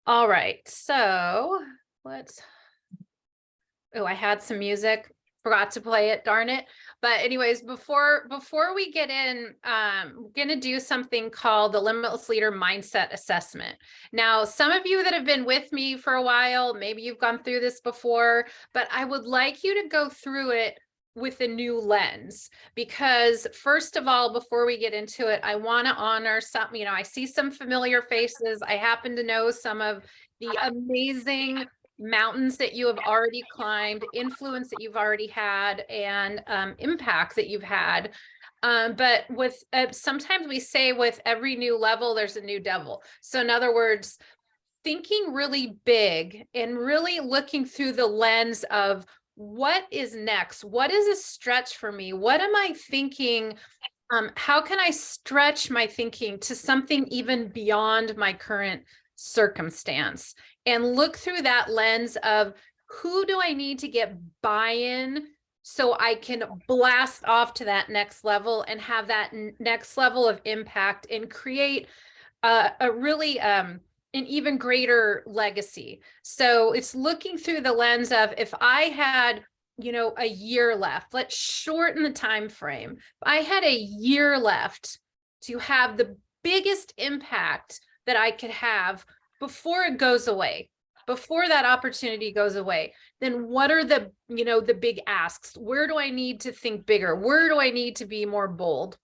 All right, so let's, oh, I had some music, forgot to play it, darn it. But anyways, before we get in, I'm gonna do something called the Limitless Leader Mindset Assessment. Now, some of you that have been with me for a while, maybe you've gone through this before, but I would like you to go through it with a new lens, because first of all, before we get into it, I want to honor some, I see some familiar faces. I happen to know some of the amazing mountains that you have already climbed, influence that you've already had, and impact that you've had. But with sometimes we say with every new level, there's a new devil. So in other words, thinking really big and really looking through the lens of what is next? What is a stretch for me? What am I thinking? How can I stretch my thinking to something even beyond my current circumstance? And look through that lens of who do I need to get buy-in so I can blast off to that next level and have that next level of impact and create a really an even greater legacy. So it's looking through the lens of, if I had a year left, let's shorten the time frame. If I had a year left to have the biggest impact that I could have before it goes away, before that opportunity goes away, then what are the the big asks? Where do I need to think bigger? Where do I need to be more bold?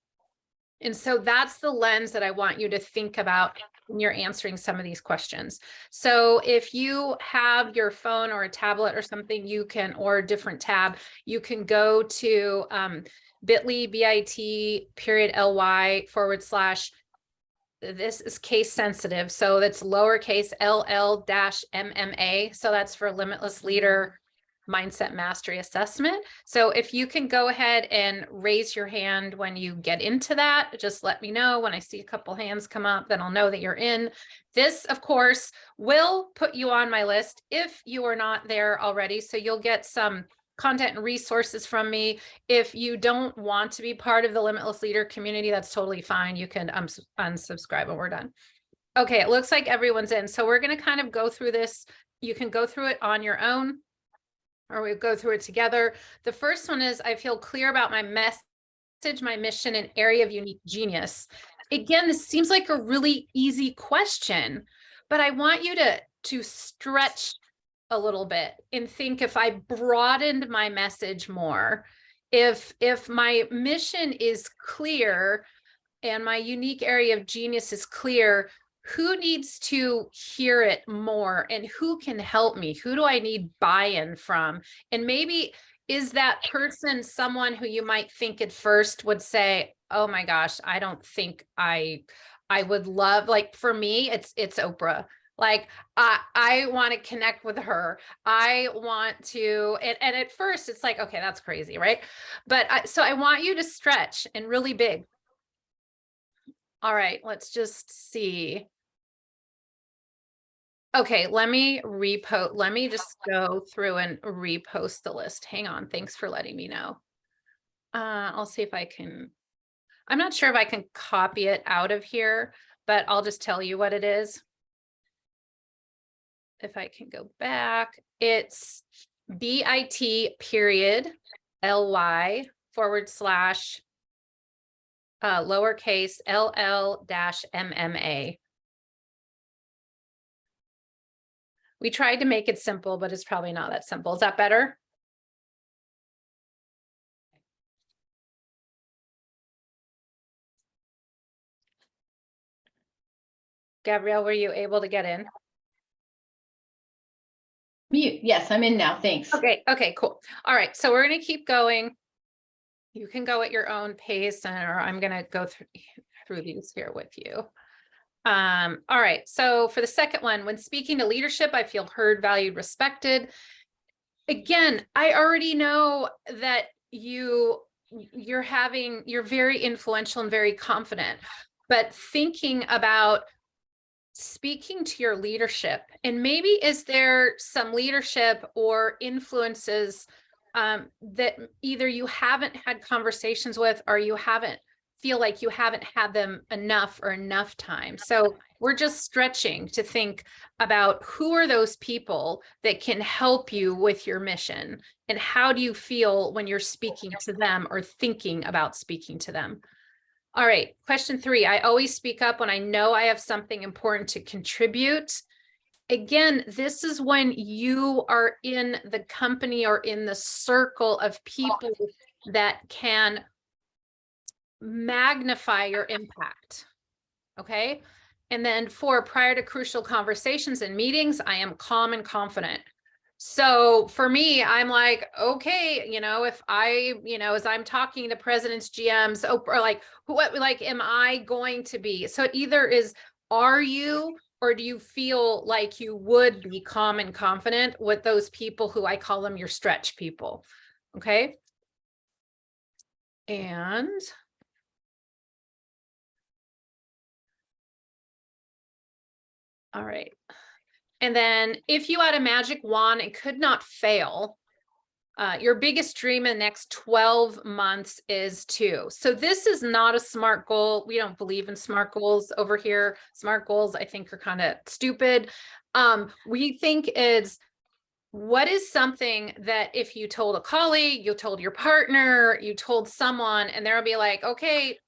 And so that's the lens that I want you to think about when you're answering some of these questions. So if you have your phone or a tablet or something, you can, or a different tab, you can go to bit.ly/, this is case sensitive. So that's lowercase LL-MMA. So that's for Limitless Leader Mindset Mastery Assessment. So if you can go ahead and raise your hand when you get into that, just let me know. When I see a couple hands come up, then I'll know that you're in. This, of course, will put you on my list if you are not there already. So you'll get some content and resources from me. If you don't want to be part of the Limitless Leader community, that's totally fine. You can unsubscribe when we're done. Okay, it looks like everyone's in. So we're going to kind of go through this. You can go through it on your own, or we go through it together. The first one is, I feel clear about my message, my mission, and area of unique genius. Again, this seems like a really easy question, but I want you to stretch a little bit and think, if I broadened my message more, if my mission is clear and my unique area of genius is clear, who needs to hear it more, and who can help me? Who do I need buy-in from? And maybe is that person someone who you might think at first would say, oh my gosh, I don't think I would love, like for me, it's Oprah. Like, I want to connect with her. I want to, and at first it's like, okay, that's crazy, right? But so I want you to stretch and really big. All right, let's just see. Okay, let me just go through and repost the list. Hang on, thanks for letting me know. I'll see if I can, I'm not sure if I can copy it out of here, but I'll just tell you what it is. If I can go back, it's bit.ly/ lowercase LL-MMA. We tried to make it simple, but it's probably not that simple. Is that better? Gabrielle, were you able to get in? Mute. Yes, I'm in now. Thanks. Okay, cool. All right, so we're going to keep going. You can go at your own pace, or I'm going to go through these here with you. All right, so for the second one, when speaking to leadership, I feel heard, valued, respected. Again, I already know that you're very influential and very confident, but thinking about speaking to your leadership, and maybe is there some leadership or influences that either you haven't had conversations with, or you haven't feel like you haven't had them enough time. So we're just stretching to think about who are those people that can help you with your mission, and how do you feel when you're speaking to them or thinking about speaking to them? All right, question 3. I always speak up when I know I have something important to contribute. Again, this is when you are in the company or in the circle of people that can magnify your impact. Okay. And then 4, prior to crucial conversations and meetings, I am calm and confident. So for me, I'm like, okay, if I, as I'm talking to presidents, GMs, or like, what, like, am I going to be? So it either is, are you, or do you feel like you would be calm and confident with those people who I call them your stretch people? Okay. And all right. And then if you had a magic wand and could not fail, your biggest dream in the next 12 months is to. So this is not a SMART goal. We don't believe in SMART goals over here. SMART goals, I think, are kind of stupid. We think is, what is something that if you told a colleague, you told your partner, you told someone, and they'll be like, okay,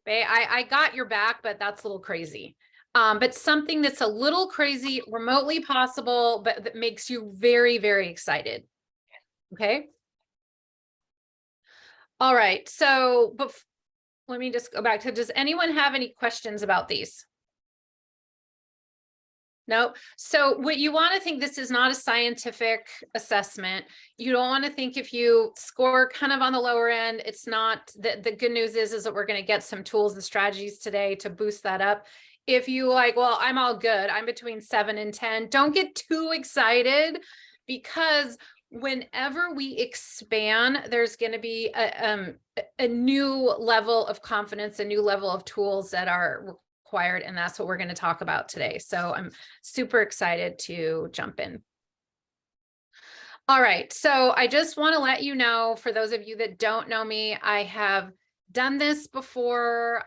babe, I got your back, but that's a little crazy. But something that's a little crazy, remotely possible, but that makes you very, very excited. Okay. All right. So, but let me just go back to, does anyone have any questions about these? No. So what you want to think, this is not a scientific assessment. You don't want to think if you score kind of on the lower end, it's not. The good news is that we're going to get some tools and strategies today to boost that up. If you like, well, I'm all good, I'm between 7 and 10, don't get too excited, because whenever we expand, there's going to be a new level of confidence, a new level of tools that are required, and that's what we're going to talk about today. So I'm super excited to jump in. All right, so I just want to let you know, for those of you that don't know me, I have done this before.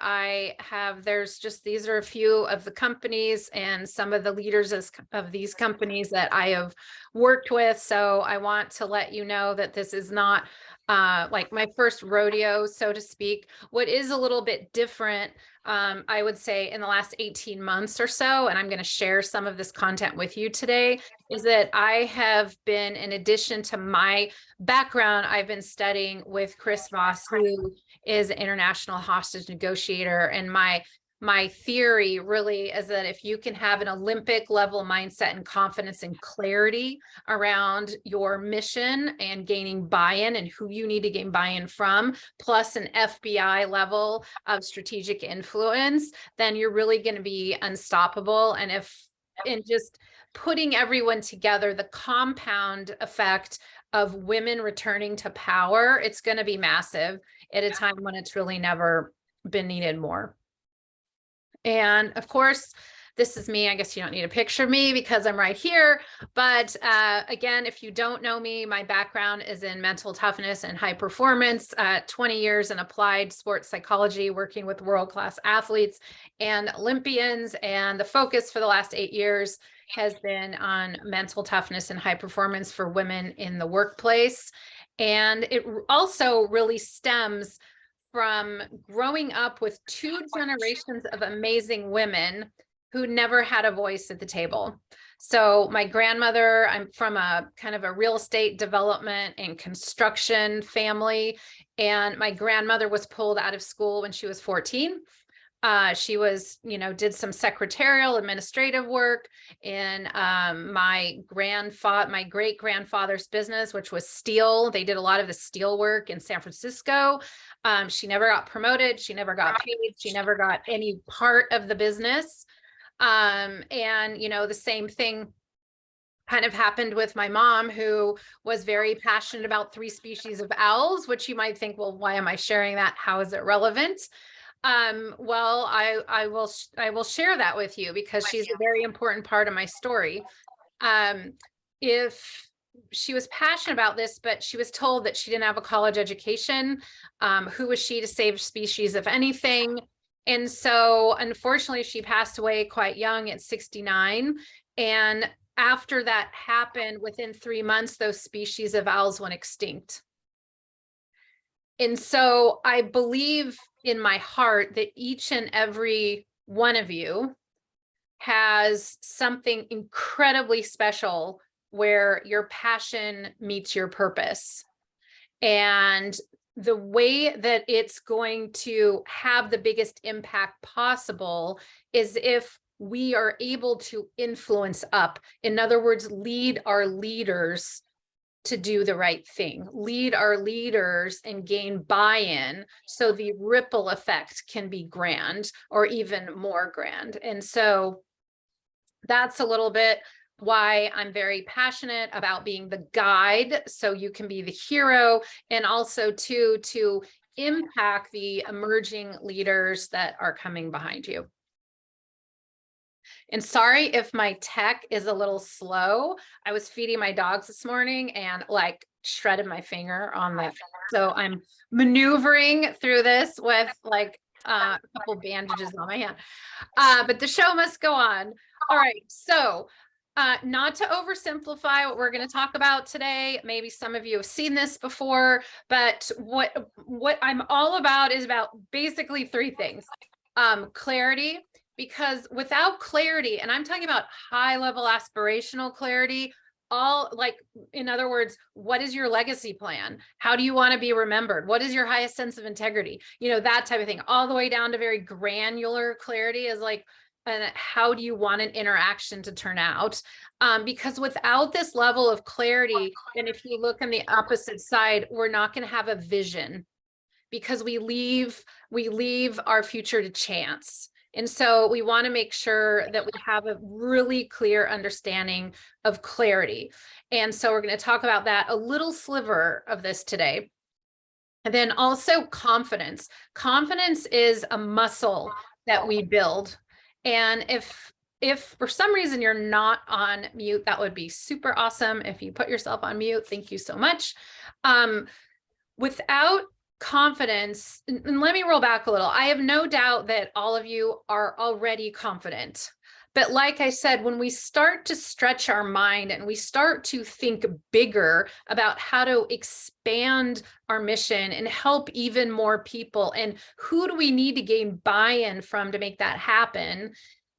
There's just, these are a few of the companies and some of the leaders of these companies that I have worked with. So I want to let you know that this is not like my first rodeo, so to speak. What is a little bit different, I would say, in the last 18 months or so, and I'm going to share some of this content with you today, is that I have been, in addition to my background, I've been studying with Chris Voss, who is an international hostage negotiator. And my theory really is that if you can have an Olympic level mindset and confidence and clarity around your mission and gaining buy-in and who you need to gain buy-in from, plus an FBI level of strategic influence, then you're really going to be unstoppable. And just putting everyone together, the compound effect of women returning to power, it's going to be massive at a time when it's really never been needed more. And of course, this is me. I guess you don't need a picture of me because I'm right here. But again, if you don't know me, my background is in mental toughness and high performance, 20 years in applied sports psychology, working with world-class athletes and Olympians. And the focus for the last 8 years has been on mental toughness and high performance for women in the workplace. And it also really stems from growing up with 2 generations of amazing women who never had a voice at the table. So my grandmother, I'm from a kind of a real estate development and construction family. And my grandmother was pulled out of school when she was 14. She was, did some secretarial administrative work in my great grandfather's business, which was steel. They did a lot of the steel work in San Francisco. She never got promoted. She never got paid. She never got any part of the business. And, the same thing kind of happened with my mom, who was very passionate about 3 species of owls, which you might think, well, why am I sharing that? How is it relevant? Well, I will share that with you because she's a very important part of my story. If she was passionate about this, but she was told that she didn't have a college education. Who was she to save species, if anything? And so unfortunately, she passed away quite young at 69. And after that happened, within 3 months, those species of owls went extinct. And so I believe in my heart that each and every one of you has something incredibly special where your passion meets your purpose. And the way that it's going to have the biggest impact possible is if we are able to influence up. In other words, lead our leaders to do the right thing, lead our leaders and gain buy-in so the ripple effect can be grand or even more grand. And so that's a little bit why I'm very passionate about being the guide so you can be the hero, and also to impact the emerging leaders that are coming behind you. And sorry if my tech is a little slow. I was feeding my dogs this morning and like shredded my finger on that. So I'm maneuvering through this with like a couple bandages on my hand. But the show must go on. All right. So not to oversimplify what we're going to talk about today. Maybe some of you have seen this before, but what I'm all about is about basically three things. Clarity, because without clarity, and I'm talking about high level aspirational clarity, in other words, what is your legacy plan? How do you want to be remembered? What is your highest sense of integrity? You know, that type of thing, all the way down to very granular clarity is like, and how do you want an interaction to turn out? Because without this level of clarity, and if you look on the opposite side, we're not going to have a vision, because we leave our future to chance. And so we want to make sure that we have a really clear understanding of clarity. And so we're going to talk about that, a little sliver of this today. And then also confidence. Confidence is a muscle that we build. And if for some reason you're not on mute, that would be super awesome. If you put yourself on mute, thank you so much. Without confidence, and let me roll back a little. I have no doubt that all of you are already confident. But like I said, when we start to stretch our mind and we start to think bigger about how to expand our mission and help even more people, and who do we need to gain buy-in from to make that happen,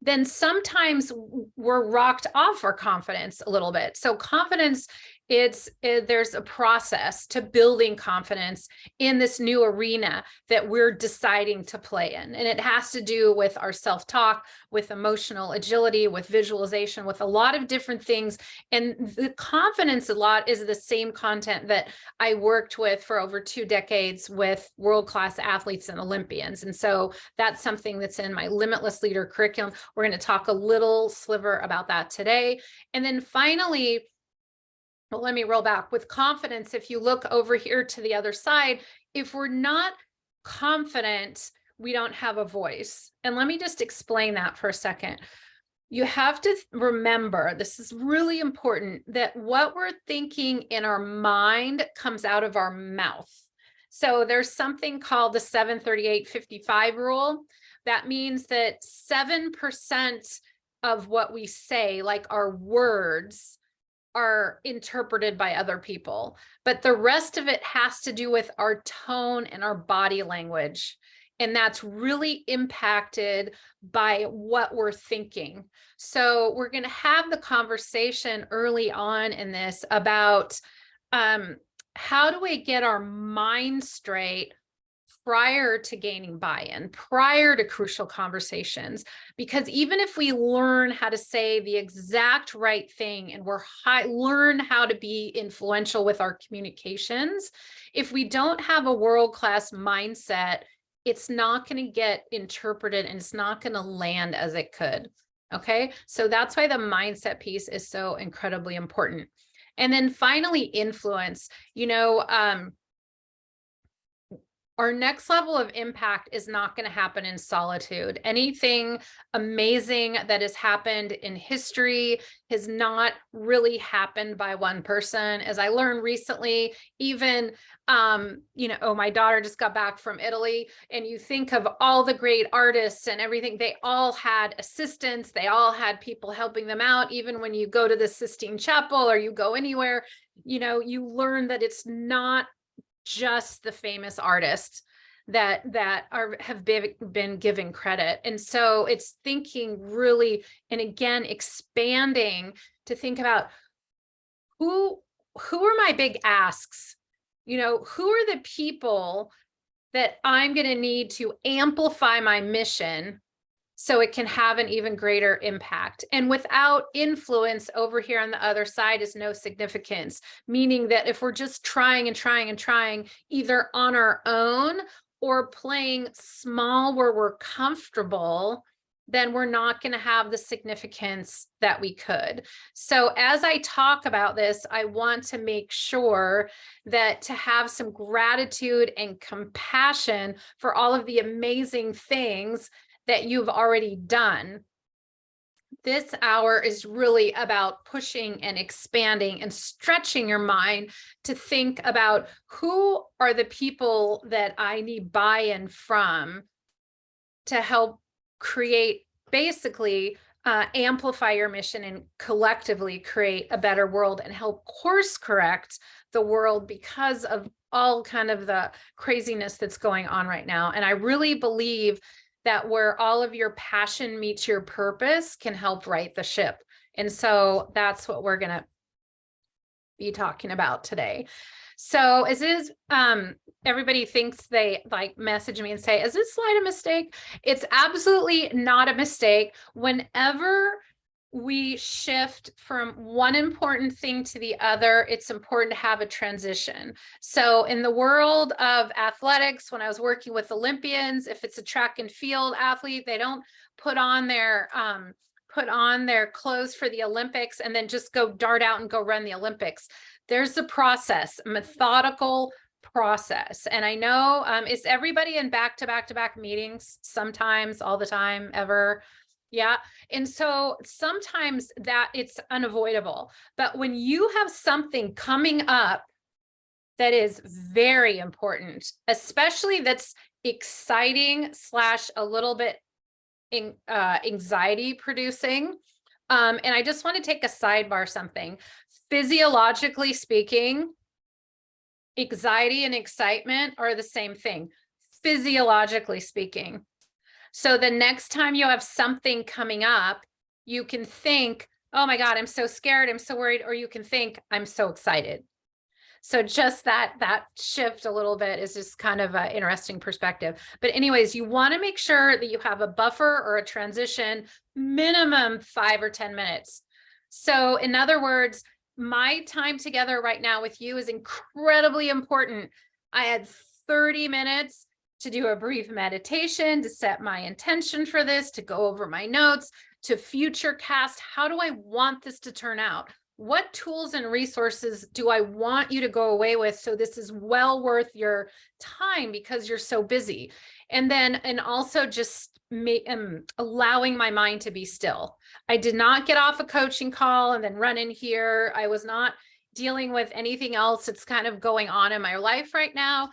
then sometimes we're rocked off our confidence a little bit. So confidence, there's a process to building confidence in this new arena that we're deciding to play in. And it has to do with our self-talk, with emotional agility, with visualization, with a lot of different things. And the confidence a lot is the same content that I worked with for over 2 decades with world-class athletes and Olympians. And so that's something that's in my Limitless Leader curriculum. We're going to talk a little sliver about that today. And then finally, well, let me roll back. With confidence, if you look over here to the other side, if we're not confident, we don't have a voice. And let me just explain that for a second. You have to remember, this is really important, that what we're thinking in our mind comes out of our mouth. So there's something called the 738-55 rule. That means that 7% of what we say, like our words, are interpreted by other people, but the rest of it has to do with our tone and our body language. And that's really impacted by what we're thinking. So we're going to have the conversation early on in this about how do we get our mind straight prior to gaining buy-in, prior to crucial conversations. Because even if we learn how to say the exact right thing and learn how to be influential with our communications, if we don't have a world-class mindset, it's not going to get interpreted and it's not going to land as it could. Okay, so that's why the mindset piece is so incredibly important. And then finally, influence. You know, our next level of impact is not going to happen in solitude. Anything amazing that has happened in history has not really happened by one person. As I learned recently, even, oh, my daughter just got back from Italy, and you think of all the great artists and everything, they all had assistants, they all had people helping them out. Even when you go to the Sistine Chapel or you go anywhere, you learn that it's not just the famous artists that have been given credit. And so it's thinking really, and again, expanding to think about who are my big asks, who are the people that I'm going to need to amplify my mission so it can have an even greater impact. And without influence over here on the other side is no significance, meaning that if we're just trying and trying and trying, either on our own or playing small where we're comfortable, then we're not going to have the significance that we could. So as I talk about this, I want to make sure that to have some gratitude and compassion for all of the amazing things that you've already done. This hour is really about pushing and expanding and stretching your mind to think about who are the people that I need buy-in from to help create, basically amplify your mission and collectively create a better world and help course correct the world because of all kind of the craziness that's going on right now. And I really believe that where all of your passion meets your purpose can help right the ship. And so that's what we're going to be talking about today. So as is, everybody thinks they like message me and say, is this slide a mistake? It's absolutely not a mistake. Whenever we shift from one important thing to the other, it's important to have a transition. So in the world of athletics, when I was working with Olympians, if it's a track and field athlete, they don't put on their clothes for the Olympics and then just go dart out and go run the Olympics. There's a process, a methodical process. And I know, is everybody in back-to-back meetings sometimes, all the time, ever? Yeah. And so sometimes that it's unavoidable. But when you have something coming up that is very important, especially that's exciting / a little bit anxiety producing. And I just want to take a sidebar something. Physiologically speaking, anxiety and excitement are the same thing, physiologically speaking. So the next time you have something coming up, you can think, oh my God, I'm so scared, I'm so worried, or you can think, I'm so excited. So just that shift a little bit is just kind of an interesting perspective. But anyways, you want to make sure that you have a buffer or a transition, minimum 5 or 10 minutes. So in other words, my time together right now with you is incredibly important. I had 30 minutes to do a brief meditation, to set my intention for this, to go over my notes, to future cast. How do I want this to turn out? What tools and resources do I want you to go away with so this is well worth your time because you're so busy? And also just allowing my mind to be still. I did not get off a coaching call and then run in here. I was not dealing with anything else that's kind of going on in my life right now.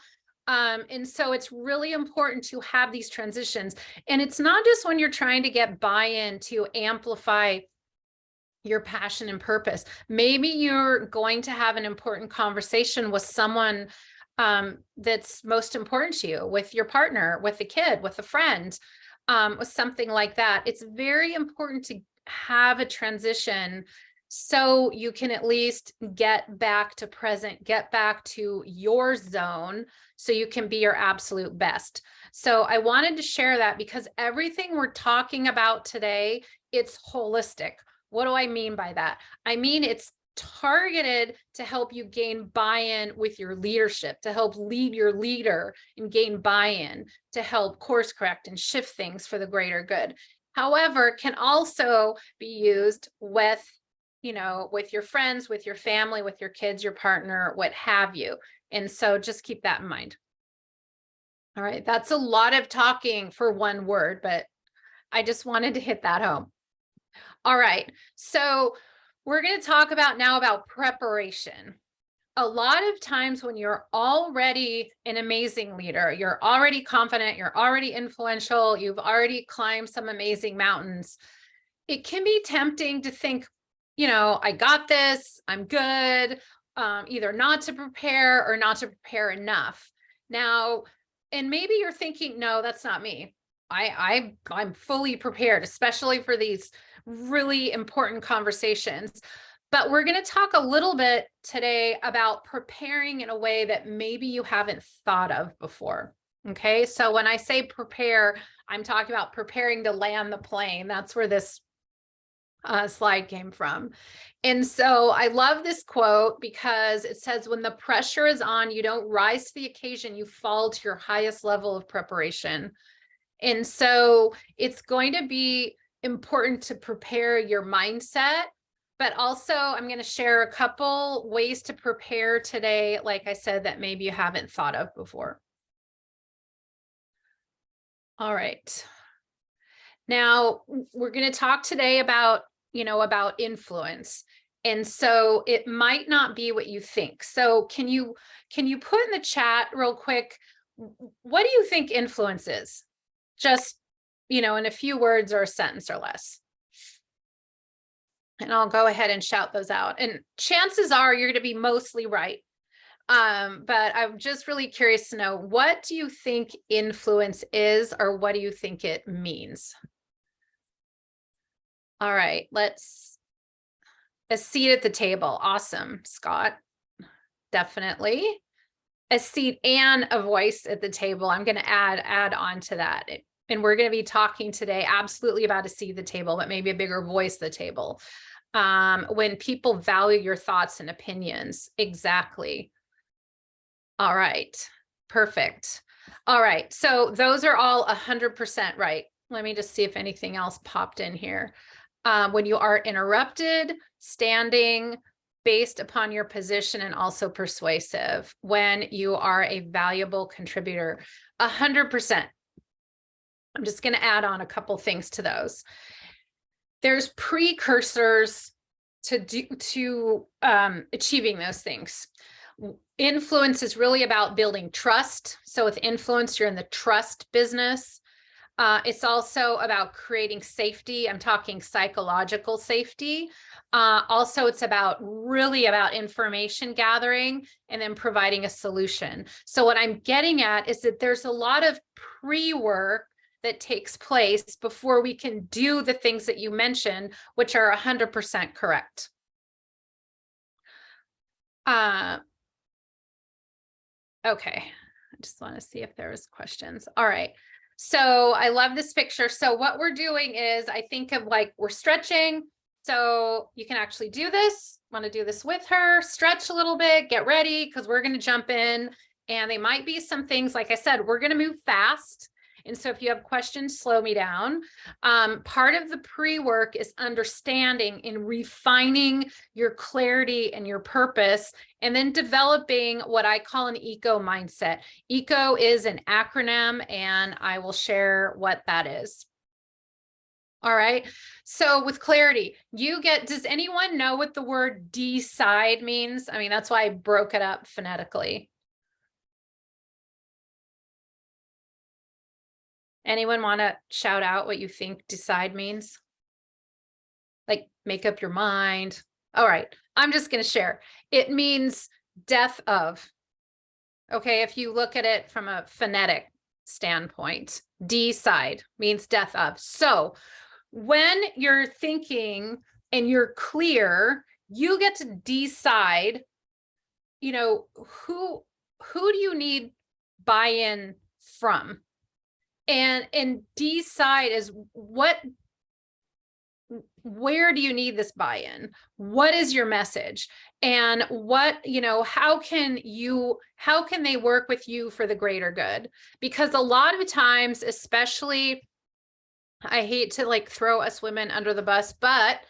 And so it's really important to have these transitions. And it's not just when you're trying to get buy-in to amplify your passion and purpose. Maybe you're going to have an important conversation with someone that's most important to you, with your partner, with a kid, with a friend, with something like that. It's very important to have a transition so you can at least get back to present, get back to your zone so you can be your absolute best. So I wanted to share that because everything we're talking about today, it's holistic. What do I mean by that? I mean, it's targeted to help you gain buy-in with your leadership, to help lead your leader and gain buy-in, to help course correct and shift things for the greater good. However, can also be used with, with your friends, with your family, with your kids, your partner, what have you. And so just keep that in mind. All right. That's a lot of talking for one word, but I just wanted to hit that home. All right. So we're going to talk about preparation. A lot of times when you're already an amazing leader, you're already confident, you're already influential, you've already climbed some amazing mountains, it can be tempting to think, I got this, I'm good, either not to prepare or not to prepare enough. Now, and maybe you're thinking, no, that's not me. I'm fully prepared, especially for these really important conversations. But we're going to talk a little bit today about preparing in a way that maybe you haven't thought of before. Okay. So when I say prepare, I'm talking about preparing to land the plane. That's where this slide came from. And so I love this quote because it says, when the pressure is on, you don't rise to the occasion, you fall to your highest level of preparation. And so it's going to be important to prepare your mindset, but also I'm going to share a couple ways to prepare today, like I said, that maybe you haven't thought of before. All right. Now we're going to talk today about influence. And so it might not be what you think. So can you put in the chat real quick, what do you think influence is? Just, in a few words or a sentence or less. And I'll go ahead and shout those out. And chances are you're going to be mostly right. But I'm just really curious to know, what do you think influence is, or what do you think it means? All right, a seat at the table. Awesome, Scott. Definitely. A seat and a voice at the table. I'm going to add on to that. And we're going to be talking today absolutely about a seat at the table, but maybe a bigger voice at the table. When people value your thoughts and opinions. Exactly. All right. Perfect. All right. So those are all 100% right. Let me just see if anything else popped in here. When you are interrupted, standing, based upon your position, and also persuasive. When you are a valuable contributor, 100%. I'm just going to add on a couple things to those. There's precursors to achieving those things. Influence is really about building trust. So with influence, you're in the trust business. It's also about creating safety. I'm talking psychological safety. Also, it's really about information gathering and then providing a solution. So what I'm getting at is that there's a lot of pre-work that takes place before we can do the things that you mentioned, which are 100% correct. Okay, I just want to see if there was questions. All right. So I love this picture. So what we're doing is, I think of like we're stretching. So you can actually do this. Want to do this with her, stretch a little bit, get ready, because we're going to jump in. And they might be some things, like I said, we're going to move fast. And so if you have questions, slow me down. Part of the pre-work is understanding and refining your clarity and your purpose, and then developing what I call an ECO mindset. ECO is an acronym, and I will share what that is. All right. So with clarity, does anyone know what the word decide means? I mean, that's why I broke it up phonetically. Anyone want to shout out what you think decide means? Like make up your mind. All right. I'm just going to share. It means death of. Okay. If you look at it from a phonetic standpoint, decide means death of. So when you're thinking and you're clear, you get to decide, who do you need buy-in from? And decide is where do you need this buy-in? What is your message? And how can they work with you for the greater good? Because a lot of times, especially, I hate to like throw us women under the bus, but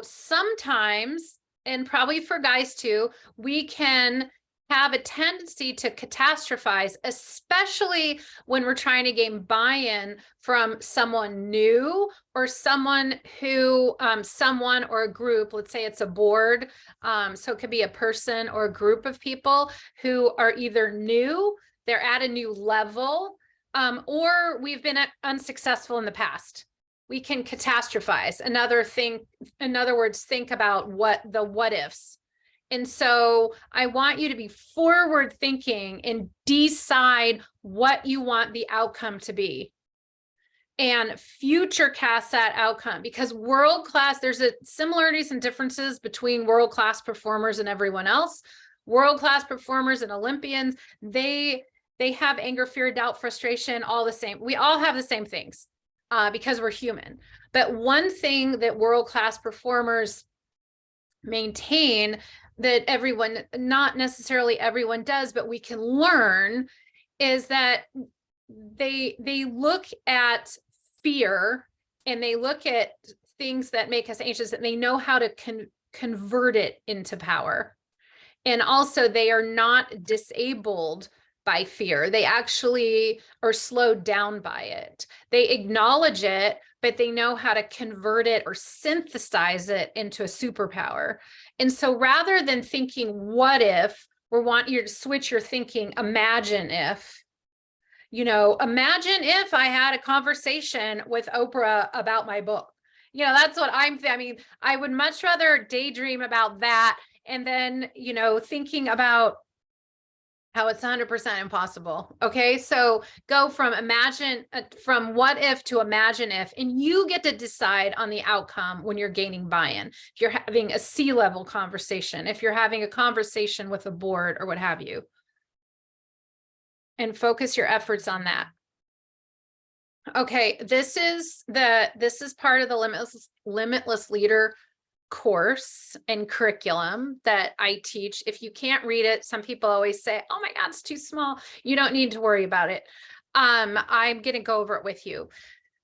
sometimes, and probably for guys too, we can have a tendency to catastrophize, especially when we're trying to gain buy-in from someone new or someone who, someone or a group, let's say it's a board. So it could be a person or a group of people who are either new, they're at a new level, or we've been unsuccessful in the past. We can catastrophize. Another thing, in other words, think about what ifs. And so I want you to be forward thinking and decide what you want the outcome to be and future cast that outcome, because world-class, there's similarities and differences between world-class performers and everyone else. World-class performers and Olympians, they have anger, fear, doubt, frustration, all the same. We all have the same things because we're human. But one thing that world-class performers maintain that everyone, not necessarily everyone does, but we can learn, is that they look at fear and they look at things that make us anxious and they know how to convert it into power. And also they are not disabled by fear. They actually are slowed down by it. They acknowledge it, but they know how to convert it or synthesize it into a superpower. And so rather than thinking, what if, we want you to switch your thinking, imagine if, imagine if I had a conversation with Oprah about my book. That's what I mean, I would much rather daydream about that and then, thinking about how it's 100% impossible. Okay. So go from from what if to imagine if, and you get to decide on the outcome when you're gaining buy-in. If you're having a C-level conversation, if you're having a conversation with a board or what have you, and focus your efforts on that. Okay. This is part of the Limitless Leader course and curriculum that I teach. If you can't read it, some people always say, oh my God, it's too small. You don't need to worry about it. I'm going to go over it with you.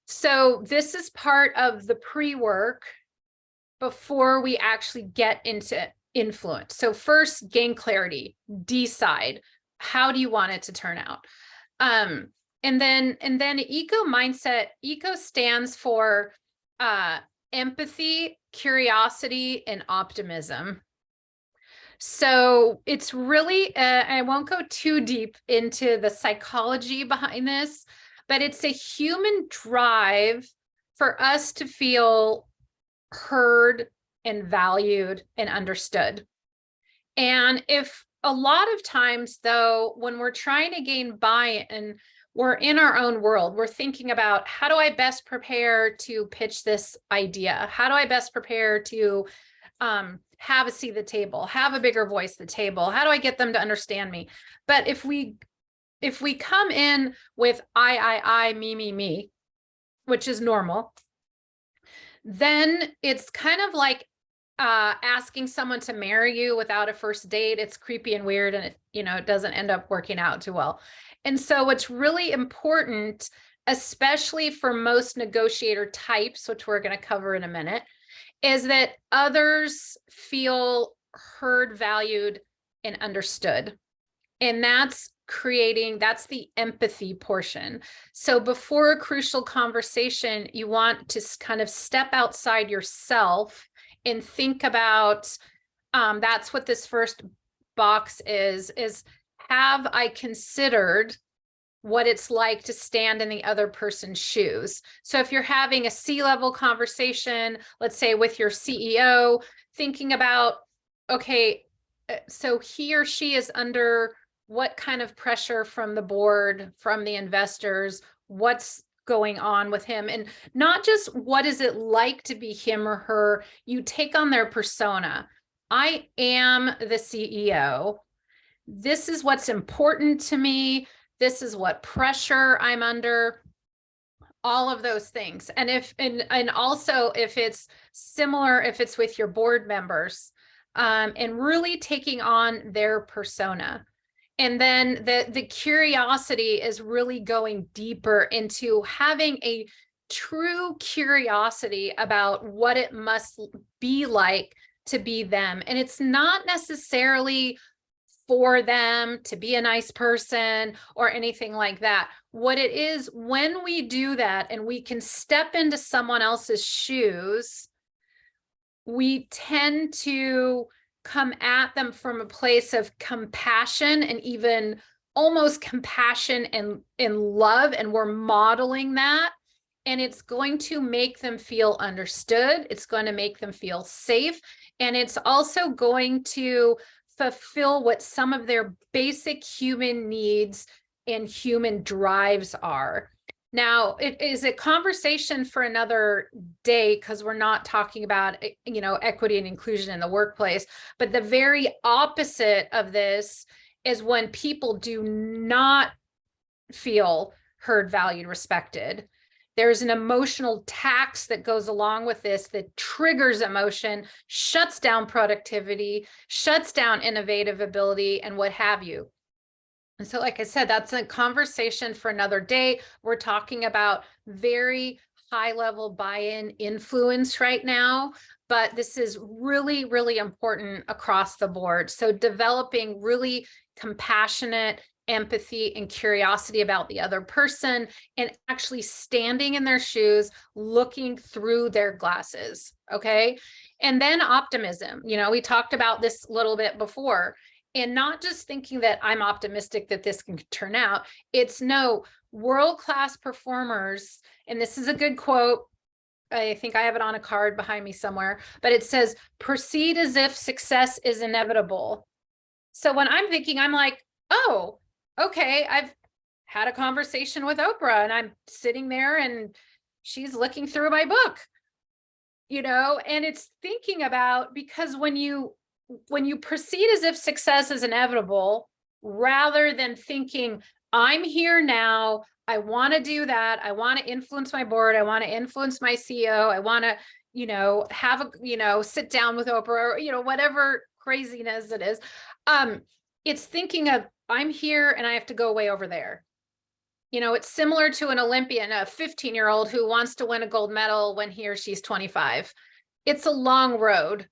So this is part of the pre-work before we actually get into influence. So first, gain clarity, decide, how do you want it to turn out? And then eco mindset, eco stands for empathy, curiosity, and optimism. So it's really, I won't go too deep into the psychology behind this, but it's a human drive for us to feel heard and valued and understood. And if a lot of times though, when we're trying to gain buy-in, we're in our own world. We're thinking about, how do I best prepare to pitch this idea? How do I best prepare to have a seat at the table, have a bigger voice at the table? How do I get them to understand me? But if we come in with I, me, which is normal, then it's kind of like asking someone to marry you without a first date. It's creepy and weird, and it doesn't end up working out too well. And so what's really important, especially for most negotiator types, which we're going to cover in a minute, is that others feel heard, valued, and understood. And that's the empathy portion. So before a crucial conversation, you want to kind of step outside yourself and think about, that's what this first box is have I considered what it's like to stand in the other person's shoes? So if you're having a C-level conversation, let's say with your CEO, thinking about, okay, so he or she is under what kind of pressure from the board, from the investors, what's going on with him, and not just what is it like to be him or her. You take on their persona. I am the CEO. This is what's important to me. This is what pressure I'm under, all of those things. And and also if it's similar, if it's with your board members, and really taking on their persona. And then the curiosity is really going deeper into having a true curiosity about what it must be like to be them. And it's not necessarily for them, to be a nice person, or anything like that. What it is, when we do that and we can step into someone else's shoes, we tend to come at them from a place of compassion and even almost compassion and love, and we're modeling that. And it's going to make them feel understood. It's going to make them feel safe. And it's also going to fulfill what some of their basic human needs and human drives are. Now, it is a conversation for another day because we're not talking about, equity and inclusion in the workplace. But the very opposite of this is when people do not feel heard, valued, respected. There's an emotional tax that goes along with this that triggers emotion, shuts down productivity, shuts down innovative ability, and what have you. And so, like I said, that's a conversation for another day. We're talking about very high level buy-in influence right now, but this is really, really important across the board. So developing really compassionate empathy and curiosity about the other person, and actually standing in their shoes, looking through their glasses. Okay. And then optimism. We talked about this a little bit before. And not just thinking that I'm optimistic that this can turn out. It's no, world-class performers, and this is a good quote. I think I have it on a card behind me somewhere, but it says, proceed as if success is inevitable. So when I'm thinking, I'm like, oh, okay, I've had a conversation with Oprah and I'm sitting there and she's looking through my book, and it's thinking about, because when you proceed as if success is inevitable, rather than thinking, I'm here now, I want to do that, I want to influence my board, I want to influence my CEO, I want to, have a, sit down with Oprah, or, whatever craziness it is. It's thinking of, I'm here and I have to go way over there. It's similar to an Olympian, a 15-year-old who wants to win a gold medal when he or she's 25. It's a long road.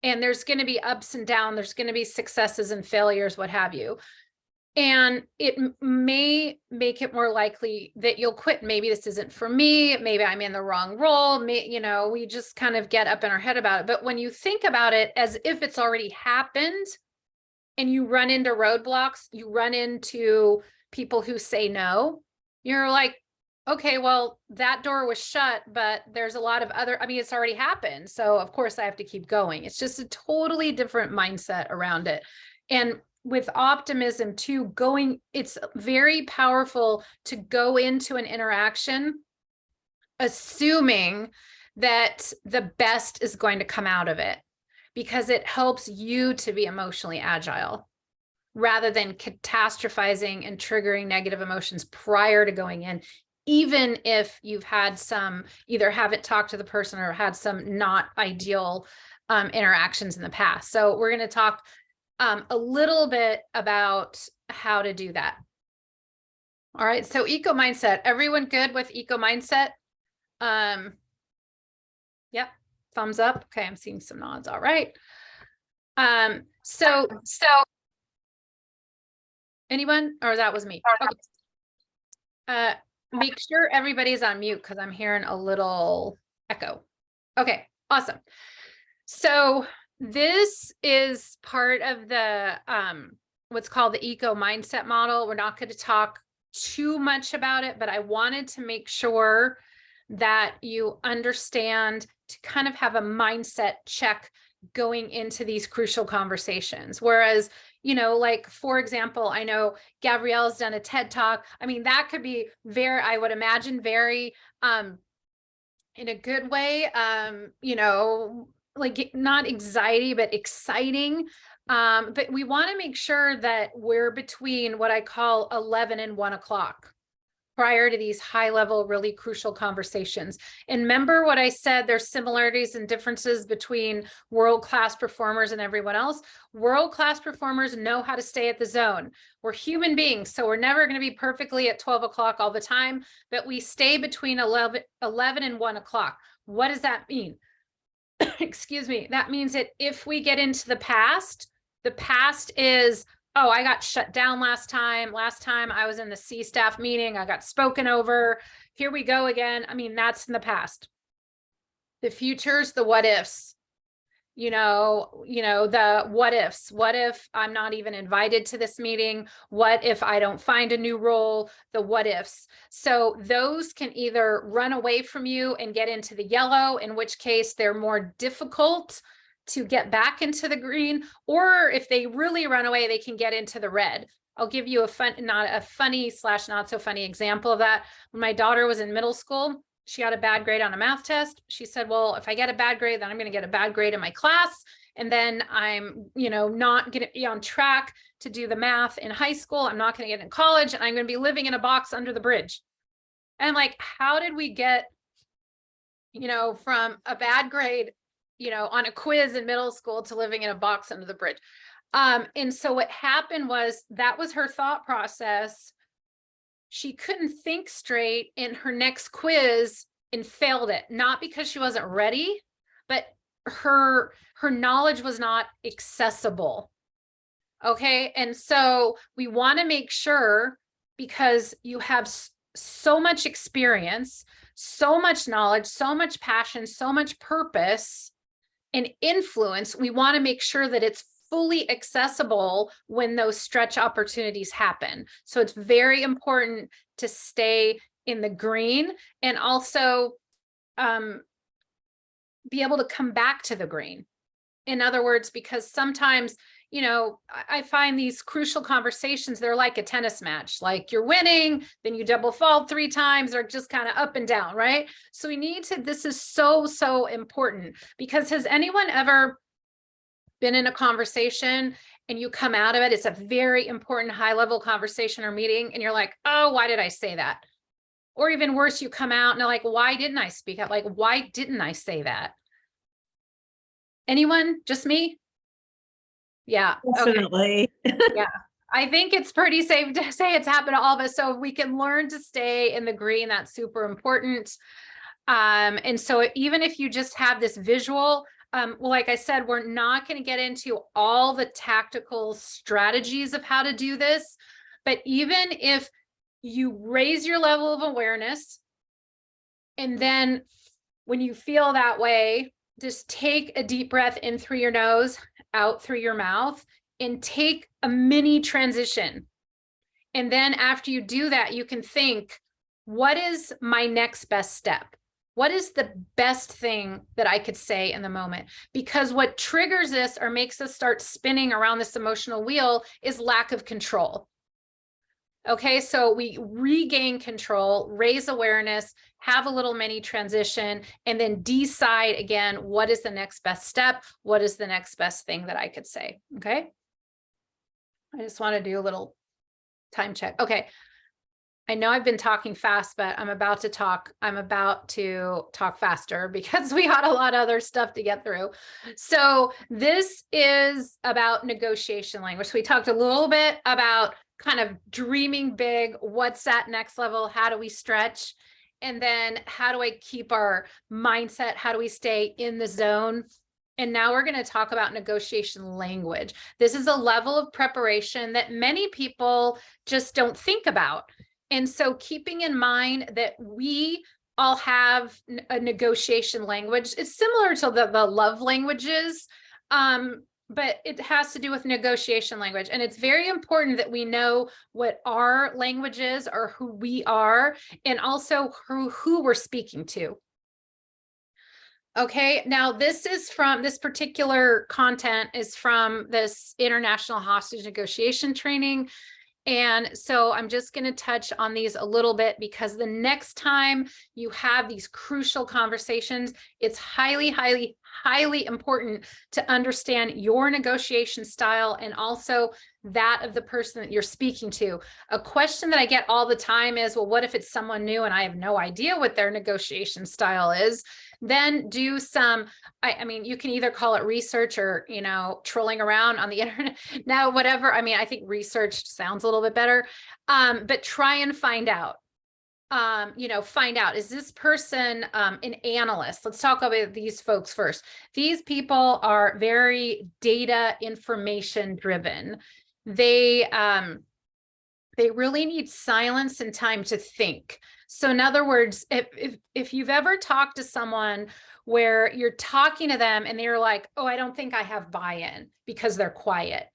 And there's going to be ups and downs. There's going to be successes and failures, what have you. And it may make it more likely that you'll quit. Maybe this isn't for me. Maybe I'm in the wrong role. We just kind of get up in our head about it. But when you think about it as if it's already happened, and you run into roadblocks, you run into people who say no, you're like, okay, well, that door was shut, but there's a lot of other, it's already happened. So of course I have to keep going. It's just a totally different mindset around it. And with optimism too, it's very powerful to go into an interaction assuming that the best is going to come out of it, because it helps you to be emotionally agile rather than catastrophizing and triggering negative emotions prior to going in, even if you've had some, either haven't talked to the person or had some not ideal interactions in the past. So we're going to talk a little bit about how to do that. All right. So eco mindset, everyone good with eco mindset? Yep. Thumbs up. Okay. I'm seeing some nods. All right. So anyone, or that was me? Okay. Make sure everybody's on mute because I'm hearing a little echo. Okay, awesome. So this is part of the what's called the eco mindset model. We're not going to talk too much about it, but I wanted to make sure that you understand to kind of have a mindset check going into these crucial conversations. Whereas, like, for example, I know Gabrielle's done a TED Talk. That could be very, I would imagine, very in a good way, like not anxiety, but exciting. But we want to make sure that we're between what I call 11 and 1 o'clock prior to these high level, really crucial conversations. And remember what I said, there's similarities and differences between world-class performers and everyone else. World-class performers know how to stay at the zone. We're human beings, so we're never going to be perfectly at 12 o'clock all the time, but we stay between 11 and 1 o'clock. What does that mean? Excuse me. That means that if we get into the past is oh, I got shut down last time. Last time I was in the C staff meeting, I got spoken over. Here we go again. I mean, that's in the past. The future's the what ifs. The what ifs. What if I'm not even invited to this meeting? What if I don't find a new role? The what ifs. So those can either run away from you and get into the yellow, in which case they're more difficult to get back into the green, or if they really run away, they can get into the red. I'll give you not a funny / not so funny example of that. When my daughter was in middle school, she got a bad grade on a math test. She said, well, if I get a bad grade, then I'm going to get a bad grade in my class. And then I'm, not going to be on track to do the math in high school. I'm not going to get in college, and I'm going to be living in a box under the bridge. And like, how did we get, from a bad grade, on a quiz in middle school to living in a box under the bridge? And so what happened was that was her thought process. She couldn't think straight in her next quiz and failed it, not because she wasn't ready, but her knowledge was not accessible. Okay. And so we want to make sure, because you have so much experience, so much knowledge, so much passion, so much purpose and influence, we want to make sure that it's fully accessible when those stretch opportunities happen. So it's very important to stay in the green, and also be able to come back to the green. In other words, because sometimes, I find these crucial conversations, they're like a tennis match. Like, you're winning, then you double fault 3 times, or just kind of up and down, right? So we need to, this is so, so important, because has anyone ever been in a conversation and you come out of it, it's a very important high level conversation or meeting, and you're like, oh, why did I say that? Or even worse, you come out and they're like, why didn't I speak up? Like, why didn't I say that? Anyone? Just me? Yeah. Definitely. Okay. Yeah. I think it's pretty safe to say it's happened to all of us. So if we can learn to stay in the green, that's super important. And so even if you just have this visual, well, like I said, we're not going to get into all the tactical strategies of how to do this, but even if you raise your level of awareness, and then when you feel that way, just take a deep breath in through your nose, out through your mouth, and take a mini transition. And then after you do that, you can think, what is my next best step? What is the best thing that I could say in the moment? Because what triggers this or makes us start spinning around this emotional wheel is lack of control. Okay, so we regain control, raise awareness, have a little mini transition, and then decide again, what is the next best step? What is the next best thing that I could say? Okay. I just want to do a little time check. Okay. I know I've been talking fast, but I'm about to talk faster because we had a lot of other stuff to get through. So this is about negotiation language. So we talked a little bit about kind of dreaming big. What's that next level? How do we stretch? And then how do I keep our mindset? How do we stay in the zone? And now we're going to talk about negotiation language. This is a level of preparation that many people just don't think about. And so keeping in mind that we all have a negotiation language, it's similar to the love languages, but it has to do with negotiation language. And it's very important that we know what our language is, or who we are, and also who we're speaking to. Okay, now this particular content is from this international hostage negotiation training. And so I'm just going to touch on these a little bit, because the next time you have these crucial conversations, it's highly, highly, highly important to understand your negotiation style and also that of the person that you're speaking to. A question that I get all the time is, well, what if it's someone new and I have no idea what their negotiation style is? Then do some, I mean, you can either call it research or, trolling around on the internet now, whatever. I mean, I think research sounds a little bit better, but try and find out. Find out, is this person an analyst? Let's talk about these folks first. These people are very data information driven. they really need silence and time to think. So in other words, if you've ever talked to someone where you're talking to them and they're like, oh, I don't think I have buy-in because they're quiet.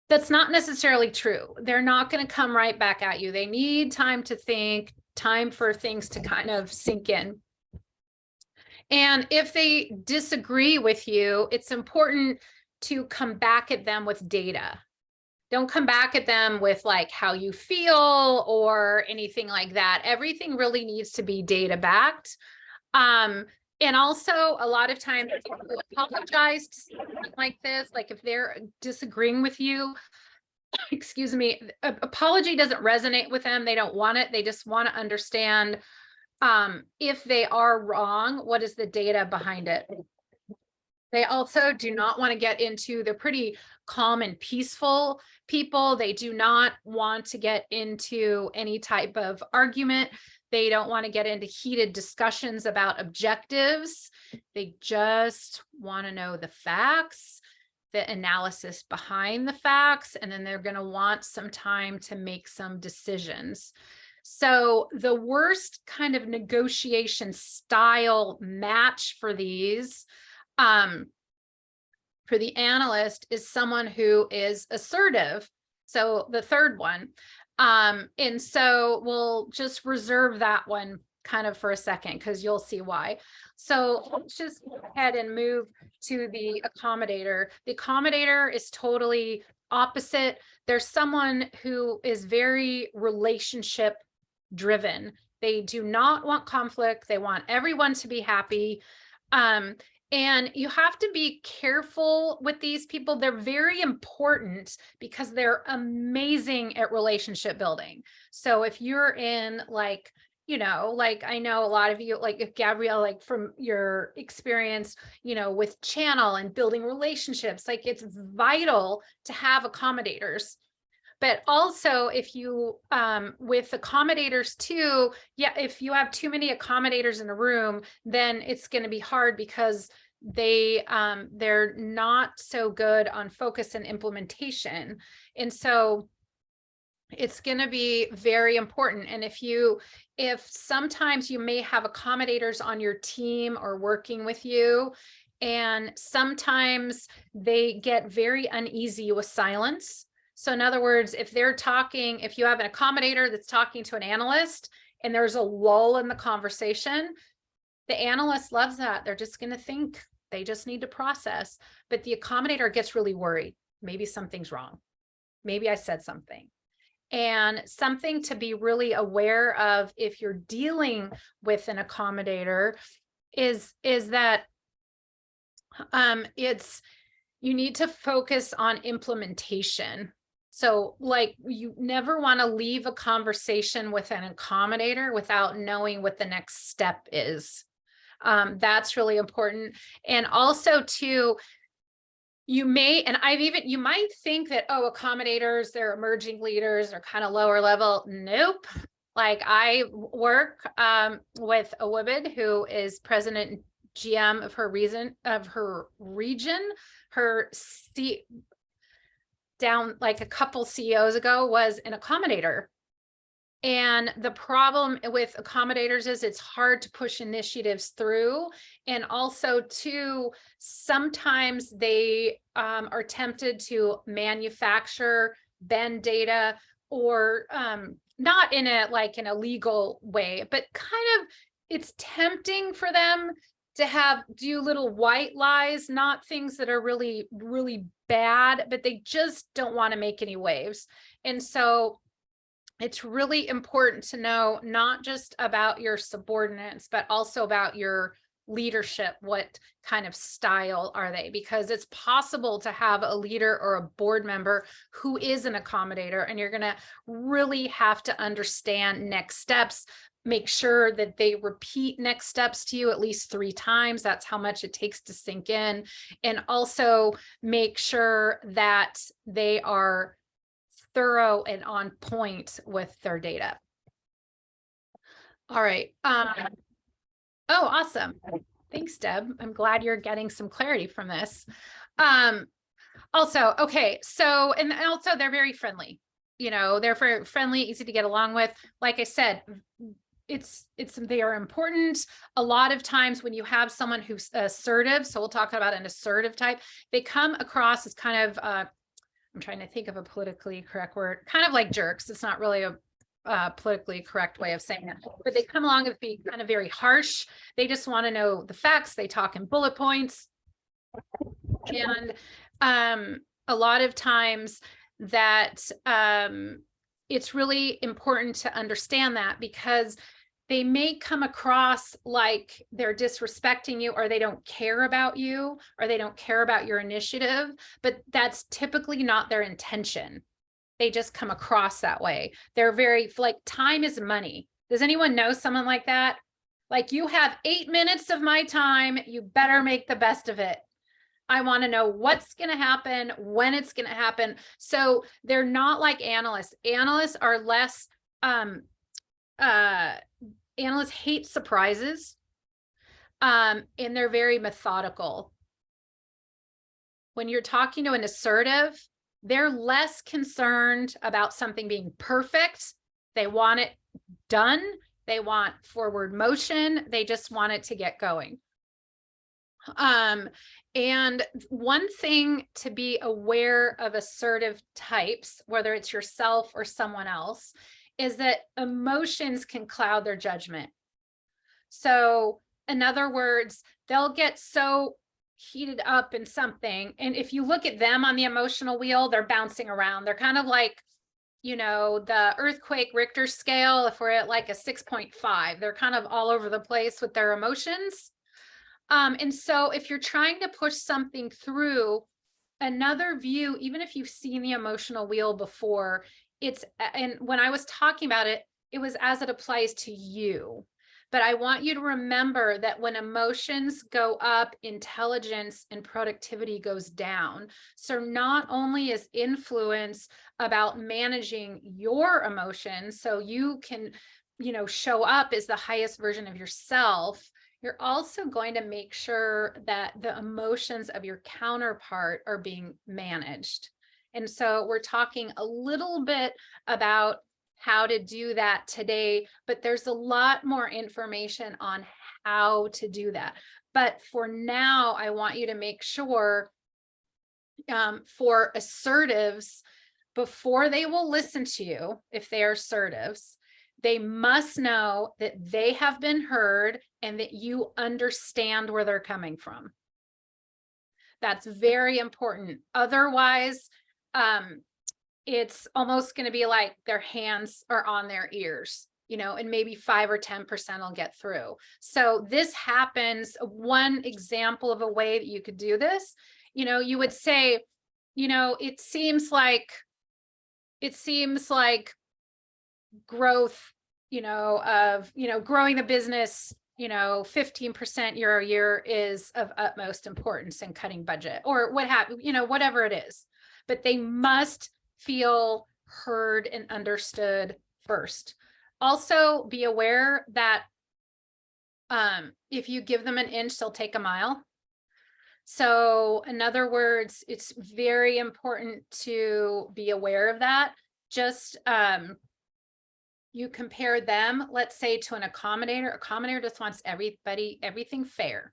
That's not necessarily true. They're not going to come right back at you. They need time to think, time for things to kind of sink in. And if they disagree with you, it's important to come back at them with data. Don't come back at them with like how you feel or anything like that. Everything really needs to be data backed. And also a lot of times apologize to something like this, like if they're disagreeing with you, excuse me, apology doesn't resonate with them. They don't want it. They just want to understand if they are wrong, what is the data behind it? They also do not want to get into, they're pretty calm and peaceful people. They do not want to get into any type of argument. They don't want to get into heated discussions about objectives. They just want to know the facts, the analysis behind the facts, and then they're going to want some time to make some decisions. So the worst kind of negotiation style match for these, for the analyst, is someone who is assertive. So the third one. And so we'll just reserve that one kind of for a second because you'll see why. So let's just go ahead and move to the accommodator. The accommodator is totally opposite. There's someone who is very relationship driven. They do not want conflict. They want everyone to be happy. And you have to be careful with these people. They're very important because they're amazing at relationship building. So if you're in like, you know, like I know a lot of you, like if Gabrielle, like from your experience, you know, with channel and building relationships, like it's vital to have accommodators. But also if you, with accommodators too, yeah, if you have too many accommodators in a room, then it's going to be hard because they're not so good on focus and implementation. And so it's going to be very important. And if sometimes you may have accommodators on your team or working with you, and sometimes they get very uneasy with silence. So in other words, if they're talking, if you have an accommodator that's talking to an analyst and there's a lull in the conversation, the analyst loves that. They're just going to think, they just need to process. But the accommodator gets really worried. Maybe something's wrong. Maybe I said something. And something to be really aware of if you're dealing with an accommodator is that you need to focus on implementation. So like you never want to leave a conversation with an accommodator without knowing what the next step is. That's really important. And also too, you might think that, oh, accommodators, they're emerging leaders, they're kind of lower level. Nope. Like I work with a woman who is president and GM of her region, down like a couple CEOs ago was an accommodator. And the problem with accommodators is it's hard to push initiatives through. And also too, sometimes they are tempted to manufacture, bend data, or not in a legal way, but kind of it's tempting for them to do little white lies, not things that are really, really bad, but they just don't want to make any waves. And so it's really important to know not just about your subordinates, but also about your leadership. What kind of style are they? Because it's possible to have a leader or a board member who is an accommodator, and you're going to really have to understand next steps. Make sure that they repeat next steps to you at least 3 times. That's how much it takes to sink in. And also make sure that they are thorough and on point with their data. All right. Oh, awesome. Thanks, Deb. I'm glad you're getting some clarity from this. Also, okay, so, and also they're very friendly. You know, they're very friendly, easy to get along with. Like I said, they are important. A lot of times when you have someone who's assertive, so we'll talk about an assertive type, they come across as kind of, I'm trying to think of a politically correct word, kind of like jerks. It's not really a politically correct way of saying that, but they come along with being kind of very harsh. They just want to know the facts. They talk in bullet points. And a lot of times that it's really important to understand that, because they may come across like they're disrespecting you, or they don't care about you, or they don't care about your initiative, but that's typically not their intention. They just come across that way. They're very, like, time is money. Does anyone know someone like that? Like, you have 8 minutes of my time, you better make the best of it. I want to know what's going to happen, when it's going to happen. So they're not like analysts. Analysts are less, analysts hate surprises, and they're very methodical. When you're talking to an assertive, they're less concerned about something being perfect. They want it done. They want forward motion. They just want it to get going. And one thing to be aware of assertive types, whether it's yourself or someone else, is that emotions can cloud their judgment. So in other words, they'll get so heated up in something, and if you look at them on the emotional wheel, they're bouncing around. They're kind of like, you know, the earthquake Richter scale. If we're at like a 6.5, they're kind of all over the place with their emotions. And so if you're trying to push something through, another view, even if you've seen the emotional wheel before, it's, and when I was talking about it, it was as it applies to you. But I want you to remember that when emotions go up, intelligence and productivity goes down. So not only is influence about managing your emotions, so you can, you know, show up as the highest version of yourself, you're also going to make sure that the emotions of your counterpart are being managed. And so we're talking a little bit about how to do that today, but there's a lot more information on how to do that. But for now, I want you to make sure, for assertives, before they will listen to you, if they are assertives, they must know that they have been heard and that you understand where they're coming from. That's very important. Otherwise, it's almost going to be like their hands are on their ears, you know, and maybe 5 or 10% will get through. So this happens. One example of a way that you could do this, you know, you would say, you know, it seems like growth, you know, of, you know, growing the business, you know, 15% year over year is of utmost importance in cutting budget, or what have, you know, whatever it is. But they must feel heard and understood first. Also be aware that if you give them an inch, they'll take a mile. So in other words, it's very important to be aware of that. Just you compare them, let's say, to an accommodator. Accommodator just wants everything fair.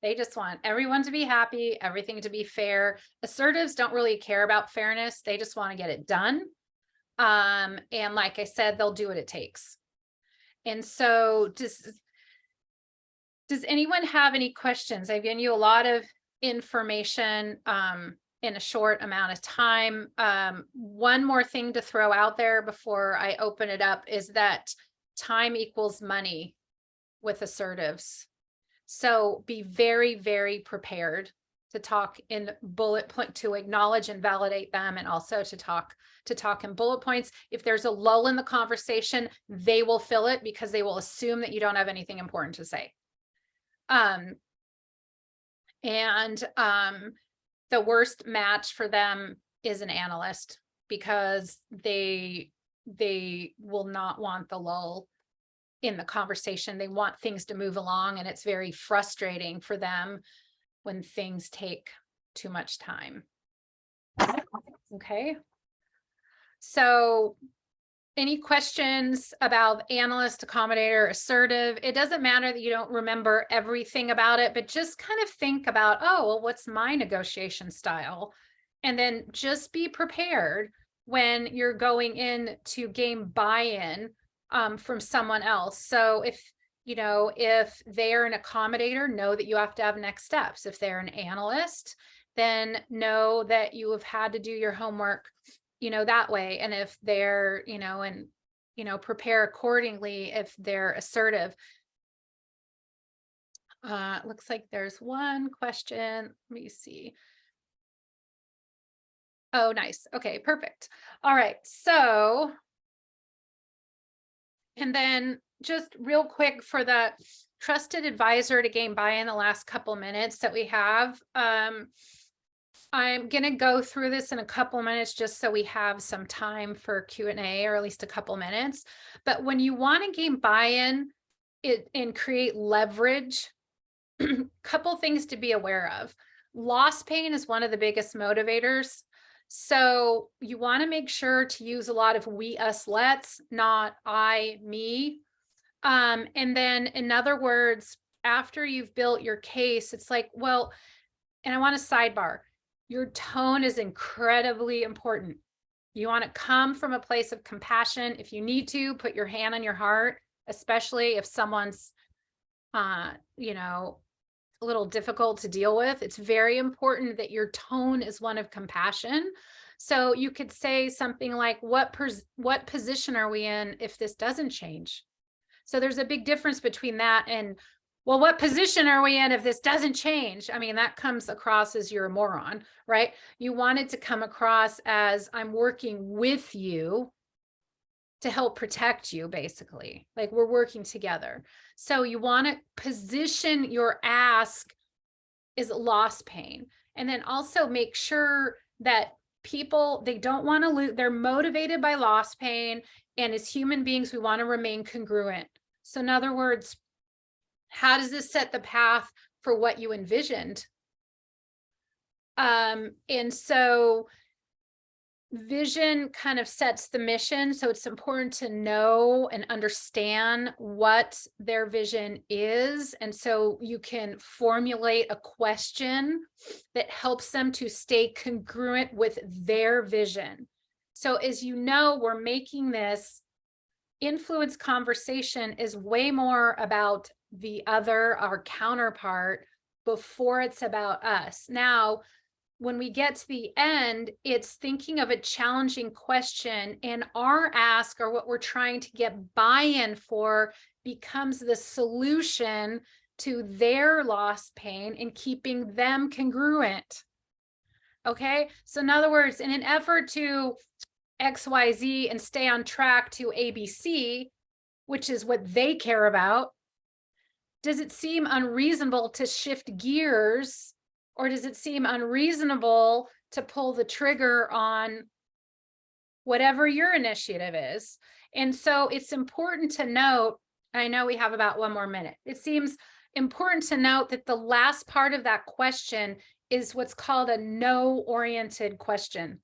They just want everyone to be happy, everything to be fair. Assertives don't really care about fairness. They just want to get it done. And like I said, they'll do what it takes. And so does anyone have any questions? I've given you a lot of information in a short amount of time. One more thing to throw out there before I open it up is that time equals money with assertives. So be very, very prepared to talk in bullet point, to acknowledge and validate them, and also to talk in bullet points. If there's a lull in the conversation, they will fill it because they will assume that you don't have anything important to say. The worst match for them is an analyst, because they will not want the lull in the conversation. They want things to move along, and it's very frustrating for them when things take too much time. Okay. So any questions about analyst, accommodator, assertive? It doesn't matter that you don't remember everything about it, but just kind of think about, oh, well, what's my negotiation style? And then just be prepared when you're going in to gain buy-in from someone else. So if they're an accommodator, know that you have to have next steps. If they're an analyst, then know that you have had to do your homework that way. And if they're, prepare accordingly if they're assertive. Looks like there's one question. Let me see. Oh, nice. Okay, perfect. All right. So, and then just real quick for the trusted advisor to gain buy-in the last couple minutes that we have. I'm going to go through this in a couple minutes just so we have some time for Q&A, or at least a couple minutes. But when you want to gain buy-in and create leverage, couple things to be aware of. Loss pain is one of the biggest motivators. So you want to make sure to use a lot of we, us, let's, not I, me. And then in other words, after you've built your case, it's like, well, and I want to sidebar. Your tone is incredibly important. You want to come from a place of compassion. If you need to, put your hand on your heart, especially if someone's, a little difficult to deal with. It's very important that your tone is one of compassion. So you could say something like, what position are we in if this doesn't change? So there's a big difference between that and, well, what position are we in if this doesn't change? I mean, that comes across as you're a moron, right? You want it to come across as I'm working with you to help protect you, basically. Like we're working together. So you want to position your ask is loss pain. And then also make sure that people, they don't want to lose, they're motivated by loss pain. And as human beings, we want to remain congruent. So in other words, how does this set the path for what you envisioned? And so vision kind of sets the mission. So it's important to know and understand what their vision is. And so you can formulate a question that helps them to stay congruent with their vision. So as you know, we're making this influence conversation is way more about the other, our counterpart, before it's about us. Now, when we get to the end, it's thinking of a challenging question, and our ask, or what we're trying to get buy-in for, becomes the solution to their loss pain and keeping them congruent. Okay, so in other words, in an effort to XYZ and stay on track to ABC, which is what they care about, does it seem unreasonable to shift gears? Or does it seem unreasonable to pull the trigger on whatever your initiative is? And so it's important to note, I know we have about one more minute. It seems important to note that the last part of that question is what's called a no-oriented question.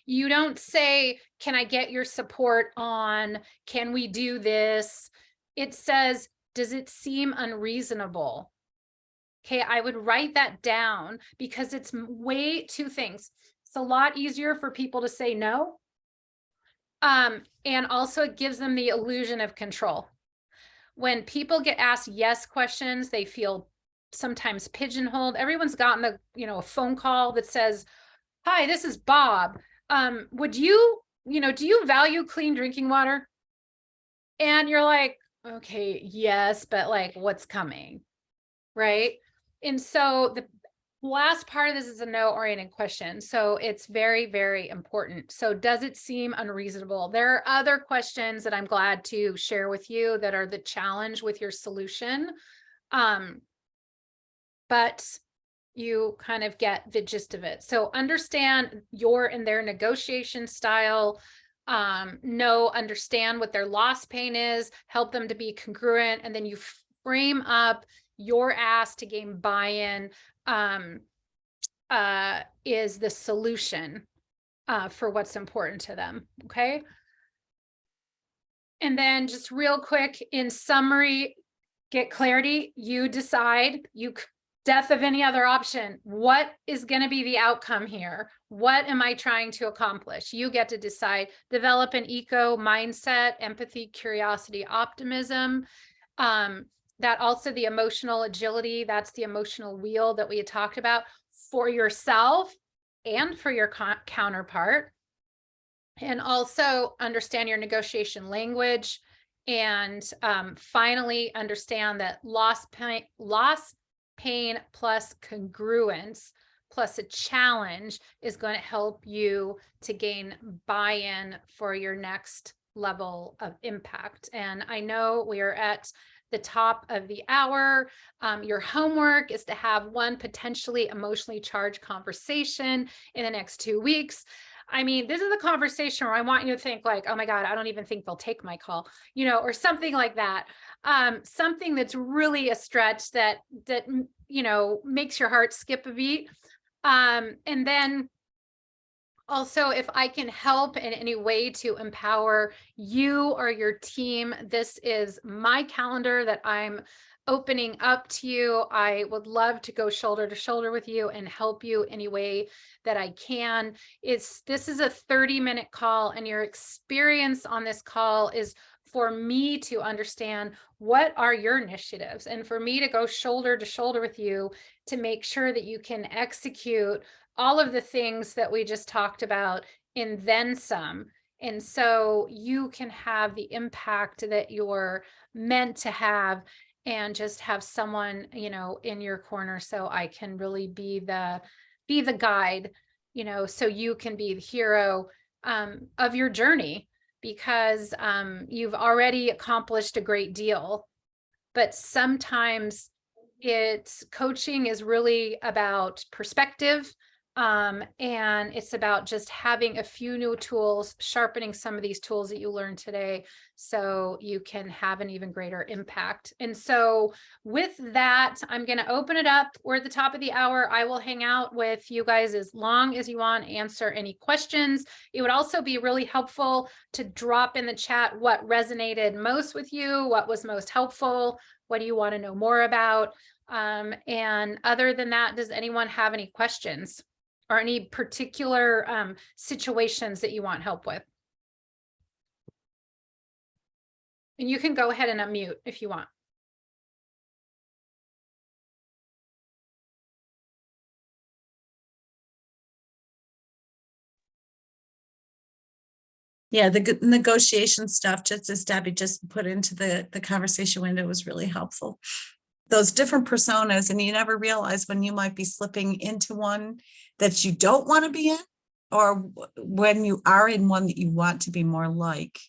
You don't say, can I get your support on, can we do this? It says, does it seem unreasonable? Okay, I would write that down because it's way two things. It's a lot easier for people to say no. And also it gives them the illusion of control. When people get asked yes questions, they feel sometimes pigeonholed. Everyone's gotten a phone call that says, hi, this is Bob. Would you, do you value clean drinking water? And you're like, okay, yes, but like what's coming, right? And so the last part of this is a no-oriented question. So it's very, very important. So does it seem unreasonable? There are other questions that I'm glad to share with you that are the challenge with your solution. But you kind of get the gist of it. So understand your and their negotiation style, understand what their loss pain is, help them to be congruent, and then you frame up your ask to gain buy-in is the solution for what's important to them. Okay. And then just real quick, in summary, get clarity. You decide, death of any other option. What is going to be the outcome here? What am I trying to accomplish? You get to decide. Develop an eco mindset, empathy, curiosity, optimism. That also the emotional agility, that's the emotional wheel that we had talked about for yourself and for your counterpart. And also understand your negotiation language. And finally, understand that loss, pain plus congruence plus a challenge is going to help you to gain buy-in for your next level of impact. And I know we are at the top of the hour. Your homework is to have one potentially emotionally charged conversation in the next 2 weeks. I mean, this is a conversation where I want you to think like, oh my God, I don't even think they'll take my call, you know, or something like that. Something that's really a stretch that, you know, makes your heart skip a beat. And then also, if I can help in any way to empower you or your team, this is my calendar that I'm opening up to you. I would love to go shoulder to shoulder with you and help you any way that I can. This is a 30-minute call, and your experience on this call is for me to understand what are your initiatives and for me to go shoulder to shoulder with you to make sure that you can execute all of the things that we just talked about and then some. And so you can have the impact that you're meant to have and just have someone, you know, in your corner. So I can really be the guide, you know, so you can be the hero of your journey, because you've already accomplished a great deal. But sometimes coaching is really about perspective. And it's about just having a few new tools, sharpening some of these tools that you learned today so you can have an even greater impact. And so with that, I'm going to open it up. We're at the top of the hour. I will hang out with you guys as long as you want, answer any questions. It would also be really helpful to drop in the chat what resonated most with you, what was most helpful, what do you want to know more about? And other than that, does anyone have any questions or any particular situations that you want help with? And you can go ahead and unmute if you want. Yeah, the negotiation stuff, just as Debbie just put into the conversation window, was really helpful. Those different personas, and you never realize when you might be slipping into one that you don't want to be in, or when you are in one that you want to be more like.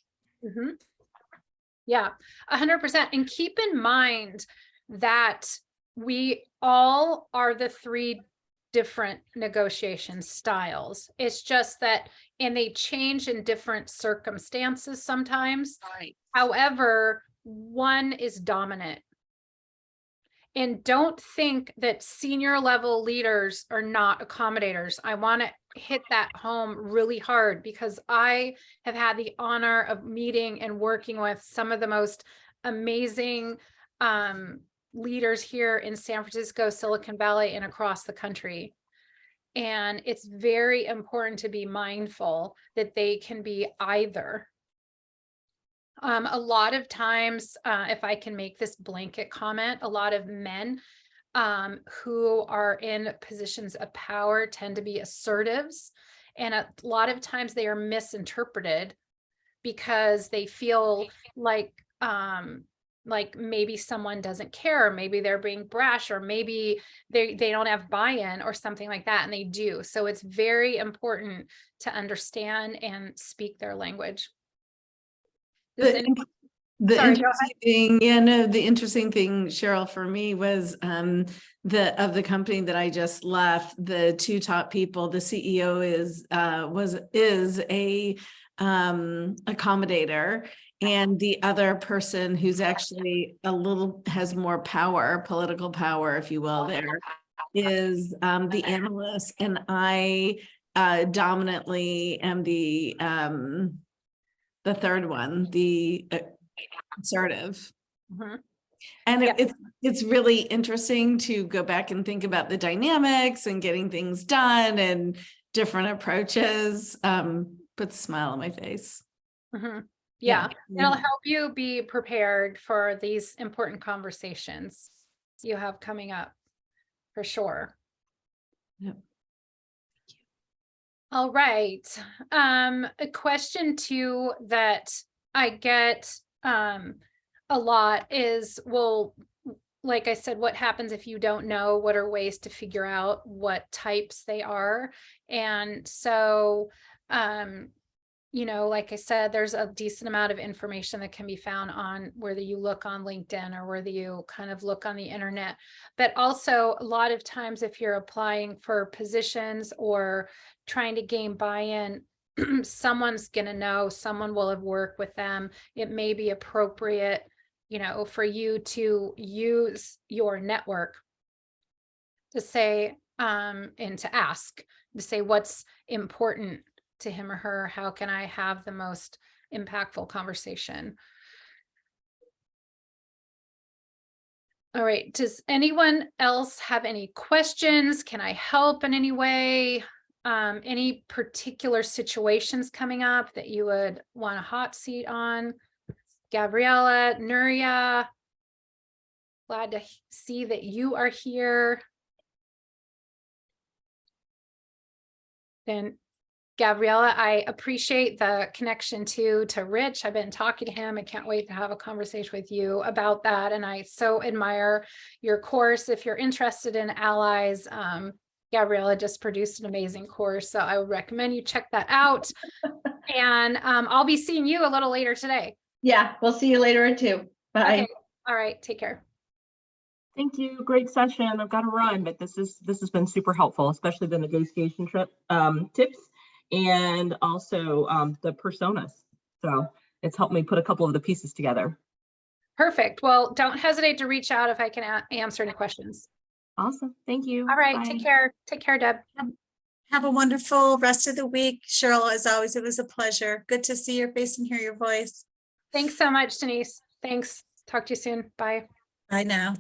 Mm-hmm. Yeah, 100%. And keep in mind that we all are the 3 different negotiation styles. It's just that, and they change in different circumstances sometimes. Right. However, one is dominant. And don't think that senior level leaders are not accommodators. I want to hit that home really hard, because I have had the honor of meeting and working with some of the most amazing leaders here in San Francisco, Silicon Valley, and across the country. And it's very important to be mindful that they can be either. A lot of times, if I can make this blanket comment, a lot of men who are in positions of power tend to be assertives. And a lot of times they are misinterpreted because they feel like maybe someone doesn't care, or maybe they're being brash, or maybe they don't have buy-in or something like that, and they do. So it's very important to understand and speak their language. The interesting thing, Sheryl, for me was of the company that I just left, the 2 top people, the CEO is a accommodator, and the other person who's actually has more power, political power, if you will, there, is the analyst, and I dominantly am the third one, the assertive. Mhm. And Yeah. it's really interesting to go back and think about the dynamics and getting things done and different approaches. Puts a smile on my face. Mhm. Yeah, Yeah. it'll help you be prepared for these important conversations you have coming up, for sure. Yep. All right. A question too that I get a lot is, well, like I said, what happens if you don't know? What are ways to figure out what types they are? And so, you know, like I said, there's a decent amount of information that can be found on whether you look on LinkedIn or whether you kind of look on the internet. But also a lot of times if you're applying for positions or trying to gain buy-in, someone's going to know, someone will have worked with them. It may be appropriate, you know, for you to use your network to say, and to ask, to say what's important to him or her. How can I have the most impactful conversation? All right. Does anyone else have any questions? Can I help in any way? Any particular situations coming up that you would want a hot seat on? Gabriella, Nuria, glad to see that you are here. Then Gabriella, I appreciate the connection to Rich. I've been talking to him. I can't wait to have a conversation with you about that. And I so admire your course. If you're interested in allies, Gabriella just produced an amazing course. So I would recommend you check that out. And I'll be seeing you a little later today. Yeah, we'll see you later at 2. Bye. Okay. All right. Take care. Thank you. Great session. I've got to run, but this has been super helpful, especially the negotiation tips and also the personas. So it's helped me put a couple of the pieces together. Perfect. Well, don't hesitate to reach out if I can answer any questions. Awesome. Thank you. All right. Bye. Take care. Take care, Deb. Have a wonderful rest of the week. Cheryl, as always, it was a pleasure. Good to see your face and hear your voice. Thanks so much, Denise. Thanks. Talk to you soon. Bye. Bye now.